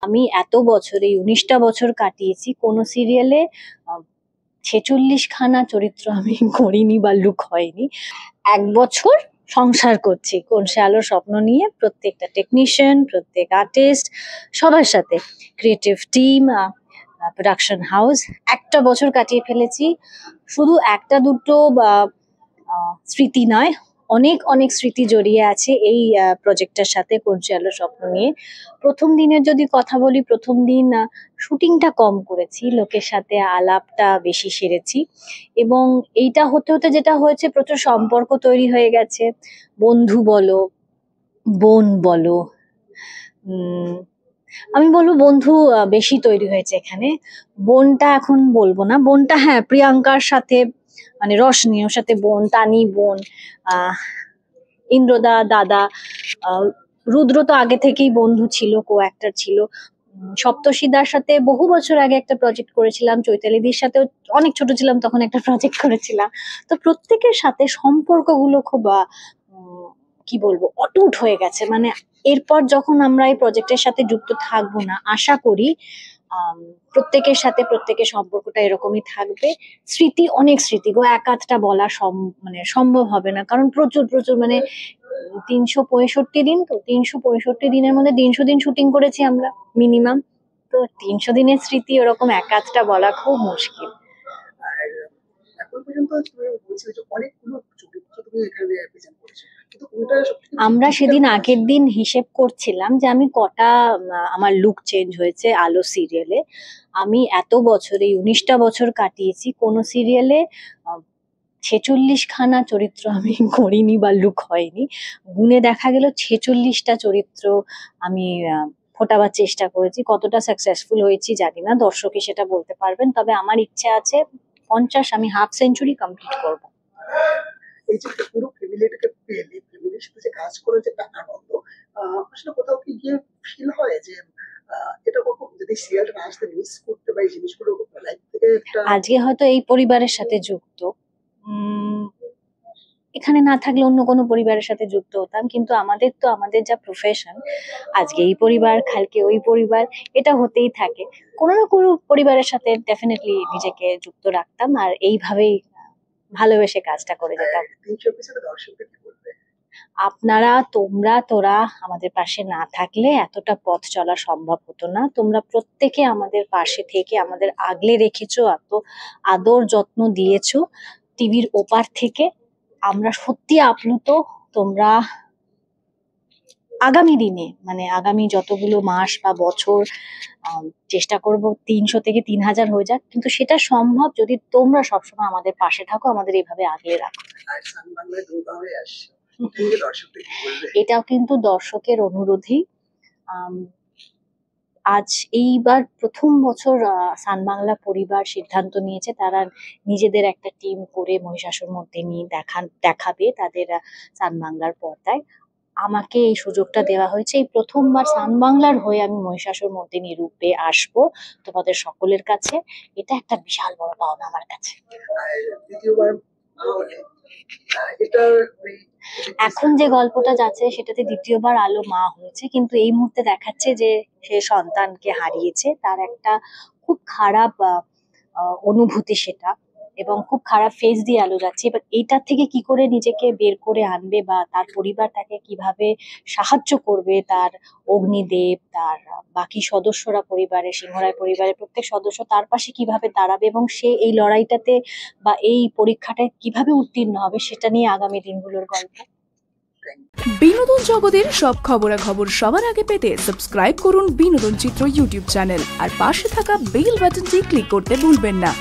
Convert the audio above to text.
আমি এত বছর এই 19টা বছর কাটিয়েছি কোনো সিরিয়ালে 46খানা চরিত্র আমি করিনি বা লুক হয়নি। 1 বছর সংসার করছি কোন সে আলোর স্বপ্ন নিয়ে, প্রত্যেকটা টেকনিশিয়ান, প্রত্যেক আর্টিস্ট, সবার সাথে ক্রিয়েটিভ টিম, প্রোডাকশন হাউস। 1টা বছর কাটিয়ে ফেলেছি। শুধু একটা দুটো বা স্মৃতি নয়, অনেক অনেক স্মৃতি জড়িয়ে আছে এই প্রজেক্টটার সাথে, কোন সে আলোর স্বপ্ন নিয়ে। প্রথম দিনের যদি কথা বলি, প্রথম দিন শুটিংটা কম করেছি, লোকের সাথে আলাপটা বেশি সেরেছি, এবং এইটা হতে হতে যেটা হয়েছে, প্রচুর সম্পর্ক তৈরি হয়ে গেছে। বন্ধু বলো, বোন বলো, আমি বলবো বন্ধু বেশি তৈরি হয়েছে এখানে। বোনটা এখন বলবো না, বোনটা হ্যাঁ প্রিয়াঙ্কার সাথে, মানে রশনি ওর সাথে বোন, তানি বোন, ইন্দ্রদা দাদা, রুদ্র তো আগে থেকেই বন্ধু ছিল, কো অ্যাক্টর ছিল। সপ্তর্ষিদার সাথে বহু বছর আগে একটা প্রজেক্ট করেছিলাম, চৈতালিদির সাথেও অনেক ছোট ছিলাম তখন একটা প্রজেক্ট করেছিলাম। তো প্রত্যেকের সাথে সম্পর্কগুলো খুব কি বলবো অটুট হয়ে গেছে। মানে এরপর যখন আমরা এই প্রজেক্টের সাথে যুক্ত থাকবো না, আশা করি প্রত্যেকের সাথে প্রত্যেকের সম্পর্কটা এরকমই থাকবে। স্মৃতি, অনেক স্মৃতি গো, এক আধটা বলা মানে সম্ভব হবে না, কারণ প্রচুর প্রচুর, মানে 365 দিন, তো 365 দিনের মধ্যে 300 দিন শুটিং করেছি আমরা মিনিমাম। তো 300 দিনের স্মৃতি ওরকম এক আধটা বলা খুব মুশকিল। এখন পর্যন্ত তুমি বলছিলে যে অনেকগুলো চরিত্র তুমি এখানে প্রেজেন্ট করেছো, কিন্তু কোনটা সবথেকে আমরা সেদিন আগের দিন হিসেব করছিলাম যে আমি কটা আমার লুক চেঞ্জ হয়েছে আলো সিরিয়ালে। আমি এত বছর এই 19টা বছর কাটিয়েছি, কোনো সিরিয়ালে 46খানা চরিত্র আমি করিনি বা লুক হয়নি। গুণে দেখা গেল 46টা চরিত্র আমি ফোটাবার চেষ্টা করেছি। কতটা সাকসেসফুল হয়েছি জানি না, দর্শকই সেটা বলতে পারবেন। তবে আমার ইচ্ছা আছে 50, আমি হাফ সেঞ্চুরি কমপ্লিট করব। এই যে পুরো ফ্যামিলিটাকে পেলে, ফ্যামিলির সাথে যে কাজ করে যে একটা আনন্দ, আসলে কোথাও কি গিয়ে ফিল হয় যে এটা কখন যদি সিরিয়ালটা না আসতে মিস করতে পারি জিনিসগুলো লাইফ থেকে একটা। আজকে হয়তো এই পরিবারের সাথে যুক্ত, এখানে না থাকলে অন্য কোনো পরিবারের সাথে যুক্ত হতাম, কিন্তু আমাদের তো আমাদের যা প্রফেশন, আজকে এই পরিবার, কালকে ওই পরিবার, এটা হতেই থাকে। কোনো না কোনো পরিবারের সাথে ডেফিনেটলি নিজেকে যুক্ত রাখতাম, আর এইভাবেই ভালোবেসে কাজটা করে যেতাম। আপনারা, তোরা আমাদের পাশে না থাকলে এতটা পথ চলা সম্ভব হতো না। তোমরা প্রত্যেকে আমাদের পাশে থেকে আমাদের আগলে রেখেছো, এত আদর যত্ন দিয়েছো টিভির ওপার থেকে। আমরা সত্যি আপ্লুত। তোমরা আগামী দিনে, মানে আগামী যতগুলো মাস বা বছর, চেষ্টা করব 300 থেকে 3000 হয়ে যাক, কিন্তু সেটা সম্ভব যদি তোমরা সবসময় আমাদের পাশে থাকো, আমাদের এইভাবে আগলে রাখো। এটাও কিন্তু দর্শকের অনুরোধেই। আজ এইবার প্রথম বছর সান বাংলা পরিবার সিদ্ধান্ত নিয়েছে তারা নিজেদের একটা টিম করে মহিষাসুরমর্দিনী দেখাবে তাদের সান বাংলার পর্দায়। আমাকে এই সুযোগটা দেওয়া হয়েছে, এই প্রথমবার সান বাংলার হয়ে আমি মহিষাসুরমর্দিনী রূপে আসবো তোমাদের সকলের কাছে। এটা একটা বিশাল বড় পাওনা আমার কাছে। এখন যে গল্পটা যাচ্ছে সেটাতে দ্বিতীয়বার আলো মা হয়েছে, কিন্তু এই মুহূর্তে দেখাচ্ছে যে সে সন্তানকে হারিয়েছে, তার একটা খুব খারাপ অনুভূতি সেটা, এবং খুব খারাপ ফেজ দিয়ে আলো যাচ্ছে। এবার এইটার থেকে কি করে নিজেকে বের করে আনবে, বা তার পরিবার তাকে কিভাবে সাহায্য করবে, তার অগ্নিদেব, তার বাকি সদস্যরা, পরিবারের সিংহরায় পরিবারের প্রত্যেক সদস্য তার পাশে কিভাবে দাঁড়াবে, এবং সে এই লড়াইটাতে বা এই পরীক্ষাটায় কিভাবে উত্তীর্ণ হবে, সেটা নিয়ে আগামী দিনগুলোর গল্প। বিনোদন জগতের সব খবরাখবর সবার আগে পেতে সাবস্ক্রাইব করুন বিনোদন চিত্র ইউটিউব চ্যানেল, আর পাশে থাকা বেল বাটনটি ক্লিক করতে ভুলবেন না।